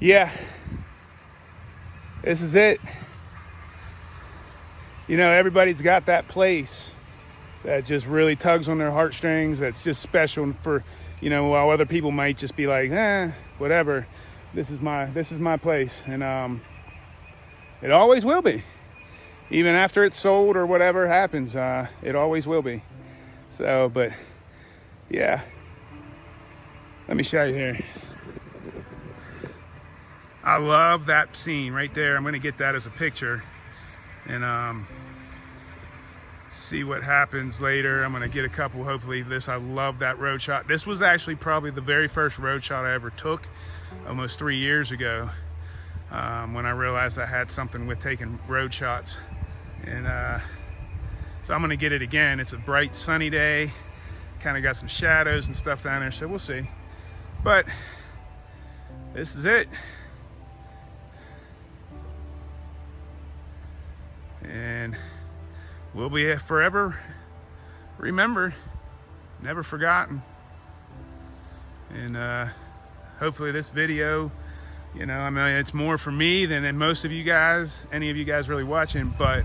yeah, this is it. You know, everybody's got that place that just really tugs on their heartstrings. That's just special for, you know, while other people might just be like, whatever. This is my place, and it always will be. Even after it's sold or whatever happens, it always will be. So, but yeah, let me show you here. I love that scene right there. I'm gonna get that as a picture, and see what happens later. I'm gonna get a couple, hopefully this. I love that road shot. This was actually probably the very first road shot I ever took, almost 3 years ago, when I realized I had something with taking road shots. And so I'm gonna get it again. It's a bright sunny day, kind of got some shadows and stuff down there, so we'll see. But this is it. And we'll be forever remembered, never forgotten. And hopefully this video, you know, I mean, it's more for me than most of you guys, any of you guys really watching, but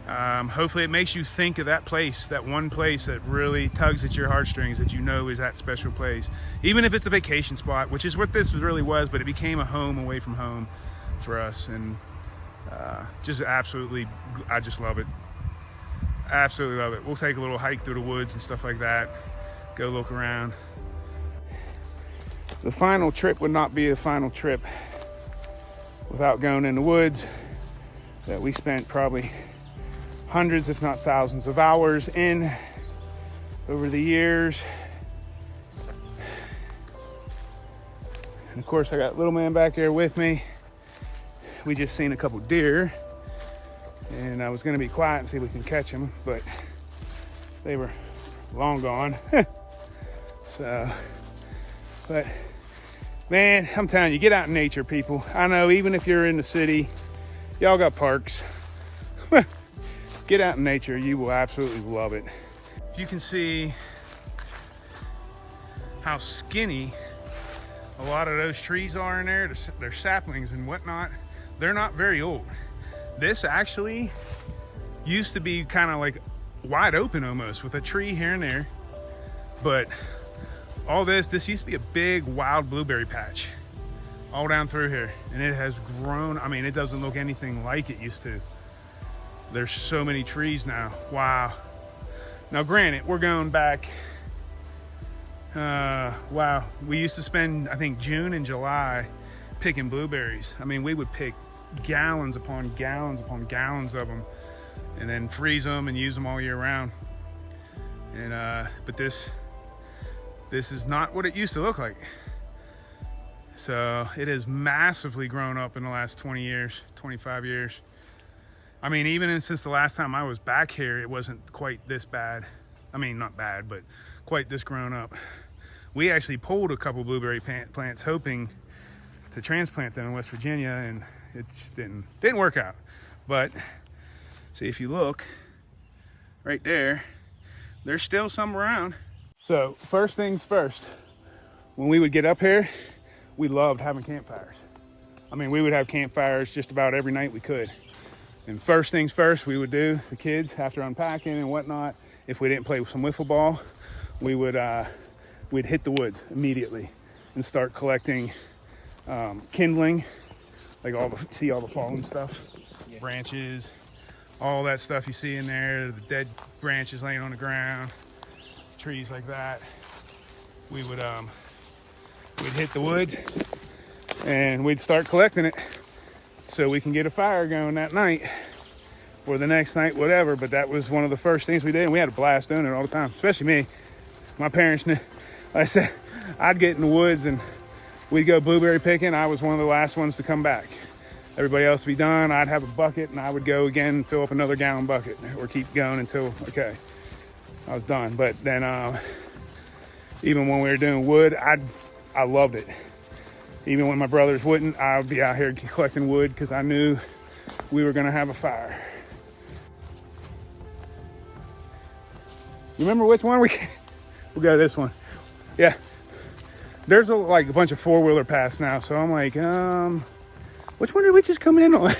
hopefully it makes you think of that place, that one place that really tugs at your heartstrings, that you know is that special place. Even if it's a vacation spot, which is what this really was, but it became a home away from home for us. And just absolutely, I just love it. Absolutely love it. We'll take a little hike through the woods and stuff like that, go look around. The final trip would not be a final trip without going in the woods that we spent probably hundreds, if not thousands of hours in over the years. And of course I got little man back there with me. We just seen a couple deer, and I was gonna be quiet and see if we can catch them, but they were long gone. So, but man, I'm telling you, get out in nature, people. I know even if you're in the city, y'all got parks. Get out in nature, you will absolutely love it. If you can see how skinny a lot of those trees are in there, they're saplings and whatnot. They're not very old. This actually used to be kind of like wide open almost, with a tree here and there. But all this used to be a big wild blueberry patch all down through here. And it has grown. I mean, it doesn't look anything like it used to. There's so many trees now. Wow. Now granted, we're going back, wow. We used to spend, I think, June and July picking blueberries. I mean, we would pick gallons upon gallons upon gallons of them, and then freeze them and use them all year round. And but this is not what it used to look like. So it has massively grown up in the last 20 years, 25 years. I mean, even since the last time I was back here, it wasn't quite this bad. I mean, not bad, but quite this grown up. We actually pulled a couple blueberry plants hoping to transplant them in West Virginia, and it just didn't work out. But see, if you look right there, there's still some around. So first things first, when we would get up here, we loved having campfires. I mean, we would have campfires just about every night we could. And first things first, we would do, the kids, after unpacking and whatnot, if we didn't play some wiffle ball, we would we'd hit the woods immediately and start collecting kindling, like all the fallen stuff, branches, all that stuff you see in there, the dead branches laying on the ground, trees like that. We would we'd hit the woods and we'd start collecting it so we can get a fire going that night or the next night, whatever. But that was one of the first things we did, and we had a blast doing it all the time, especially me. My parents knew. Like I said, I'd get in the woods and we'd go blueberry picking. I was one of the last ones to come back. Everybody else would be done. I'd have a bucket and I would go again and fill up another gallon bucket, or keep going until, okay, I was done. But then even when we were doing wood, I loved it. Even when my brothers wouldn't, I would be out here collecting wood because I knew we were gonna have a fire. You remember which one we'll go this one. Yeah, There's like a bunch of four-wheeler paths now, so I'm like, which one did we just come in on?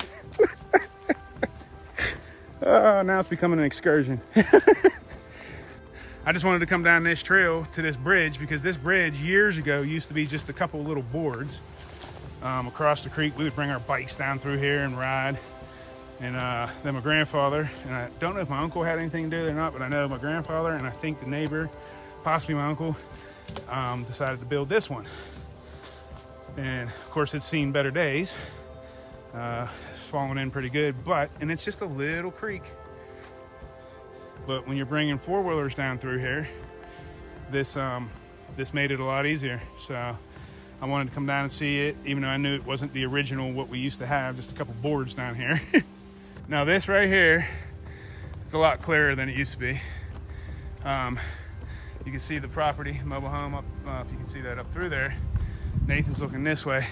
Now it's becoming an excursion. I just wanted to come down this trail to this bridge because this bridge years ago used to be just a couple little boards across the creek. We would bring our bikes down through here and ride. And then my grandfather, and I don't know if my uncle had anything to do with it or not, but I know my grandfather and I think the neighbor, possibly my uncle, decided to build this one. And of course it's seen better days. It's fallen in pretty good, and it's just a little creek. But when you're bringing four-wheelers down through here, this made it a lot easier. So I wanted to come down and see it, even though I knew it wasn't the original what we used to have, just a couple boards down here. Now this right here, it's a lot clearer than it used to be. You can see the property, mobile home up, if you can see that up through there. Nathan's looking this way.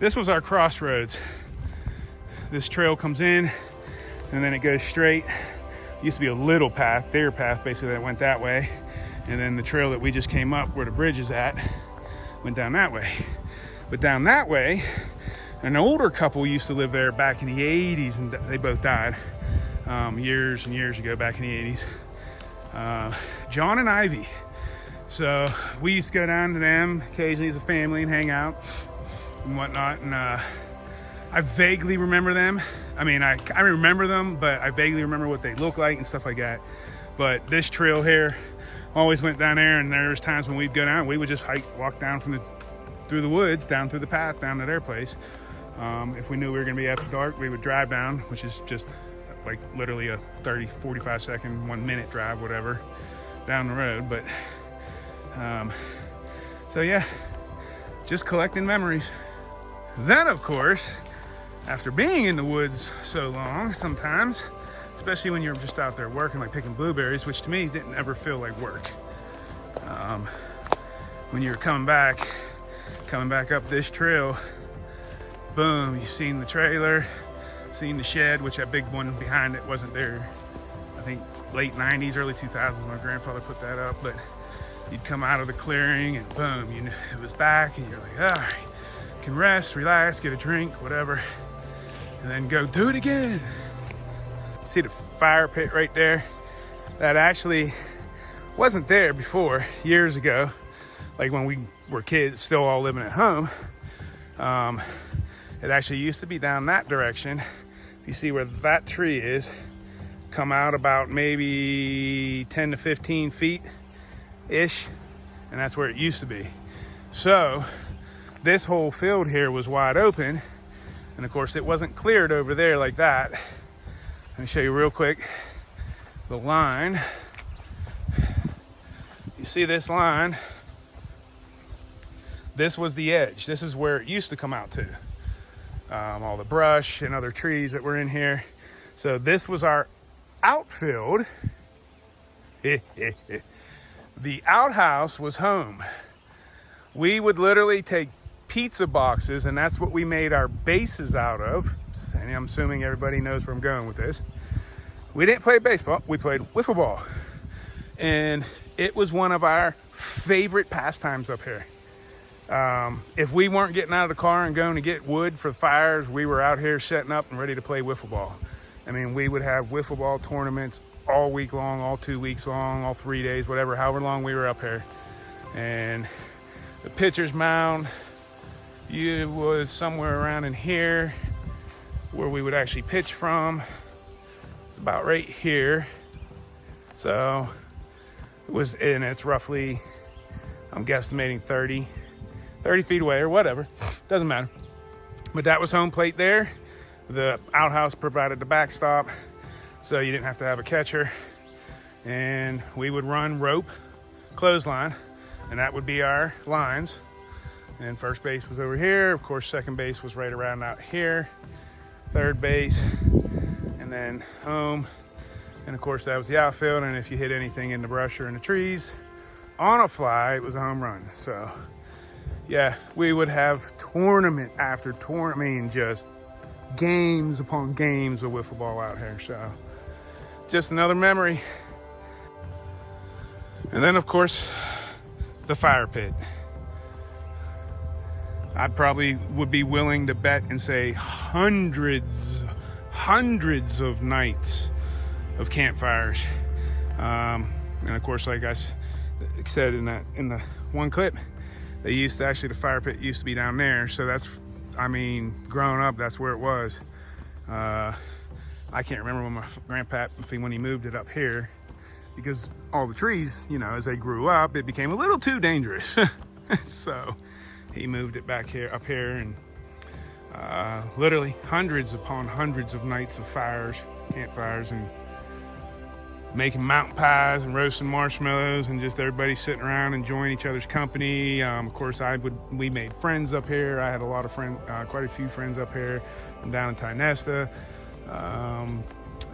This was our crossroads. This trail comes in and then it goes straight. It used to be a little path, deer path basically, that went that way. And then the trail that we just came up where the bridge is at went down that way. But down that way, an older couple used to live there back in the 80s, and they both died years and years ago, back in the 80s. John and Ivy. So we used to go down to them occasionally as a family and hang out and whatnot. And I vaguely remember them. I mean, I remember them, but I vaguely remember what they look like and stuff like that. But this trail here always went down there, and there was times when we'd go down, we would just walk down through the woods, down through the path, down to their place. If we knew we were gonna be after dark, we would drive down, which is just like literally a 30, 45 second, 1 minute drive, whatever, down the road. But so yeah, just collecting memories. Then of course, after being in the woods so long, sometimes, especially when you're just out there working, like picking blueberries, which to me didn't ever feel like work. When you're coming back up this trail, boom, you've seen the trailer, seen the shed, which that big one behind it wasn't there. I think late 90s, early 2000s, my grandfather put that up. But you'd come out of the clearing and boom, you knew it was back, and you're like, all right, can rest, relax, get a drink, whatever, and then go do it again. See the fire pit right there? That actually wasn't there before, years ago, like when we were kids, still all living at home. It actually used to be down that direction. If you see where that tree is, come out about maybe 10 to 15 feet ish, and that's where it used to be. So this whole field here was wide open, and of course it wasn't cleared over there like that. Let me show you real quick the line. You see this line? This was the edge. This is where it used to come out to. All the brush and other trees that were in here. So this was our outfield. The outhouse was home. We would literally take pizza boxes, and that's what we made our bases out of. And I'm assuming everybody knows where I'm going with this. We didn't play baseball, we played wiffle ball. And it was one of our favorite pastimes up here. If we weren't getting out of the car and going to get wood for the fires, we were out here setting up and ready to play wiffle ball. I mean, we would have wiffle ball tournaments all week long, all 2 weeks long, all 3 days, whatever, however long we were up here. And the pitcher's mound, it was somewhere around in here where we would actually pitch from. It's about right here. So it was, and it's roughly, I'm guesstimating 30 feet away or whatever, doesn't matter. But that was home plate there. The outhouse provided the backstop, so you didn't have to have a catcher. And we would run rope, clothesline, and that would be our lines. And first base was over here. Of course, second base was right around out here. Third base, and then home. And of course, that was the outfield. And if you hit anything in the brush or in the trees on a fly, it was a home run. So yeah, we would have tournament after tournament. I mean, just games upon games of wiffle ball out here. So just another memory. And then of course, the fire pit. I probably would be willing to bet and say hundreds of nights of campfires. And of course, like I said in the one clip, they used to actually, the fire pit used to be down there. So that's, I mean, growing up, that's where it was. I can't remember when my grandpa, when he moved it up here, because all the trees, you know, as they grew up, it became a little too dangerous. So he moved it back here, up here, and literally hundreds upon hundreds of nights of fires, campfires, and making mountain pies and roasting marshmallows, and just everybody sitting around enjoying each other's company. Of course, we made friends up here. I had a lot of friends, quite a few friends up here. I'm down in Tynesta,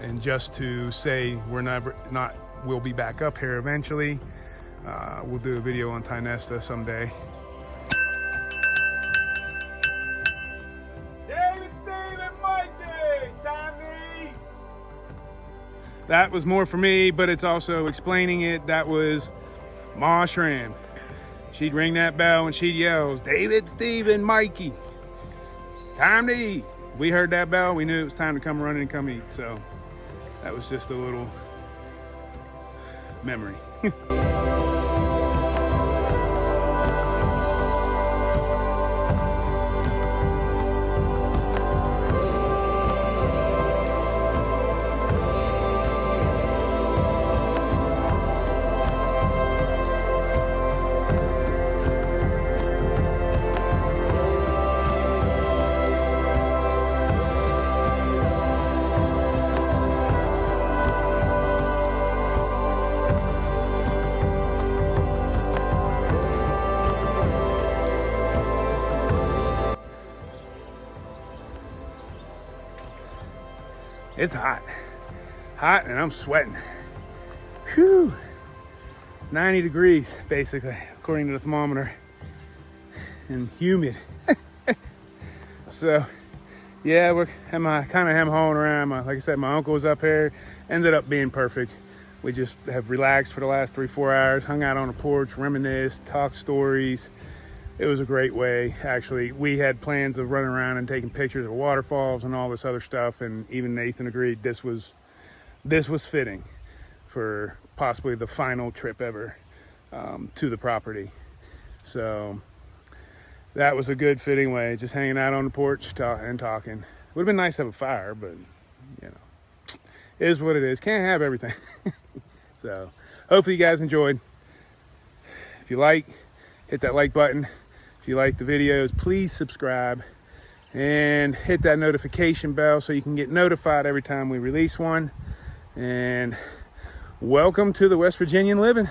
and just to say we'll be back up here eventually. We'll do a video on Tynesta someday. That was more for me, but it's also explaining it. That was Ma Shram. She'd ring that bell and she'd yell, David, Stephen, Mikey, time to eat. We heard that bell, we knew it was time to come running and come eat. So that was just a little memory. It's hot, and I'm sweating. Whew, 90 degrees basically, according to the thermometer, and humid. So, yeah, we're kind of hem-hawing around. Like I said, my uncle was up here, ended up being perfect. We just have relaxed for the last 3-4 hours, hung out on the porch, reminisced, talked stories. It was a great way. Actually, we had plans of running around and taking pictures of waterfalls and all this other stuff, and even Nathan agreed this was fitting for possibly the final trip ever to the property. So that was a good fitting way, just hanging out on the porch and talking. Would have been nice to have a fire, but you know, it is what it is. Can't have everything. So hopefully you guys enjoyed. If you like, hit that like button. If you like the videos, please subscribe and hit that notification bell so you can get notified every time we release one. And welcome to the West Virginian Livin'.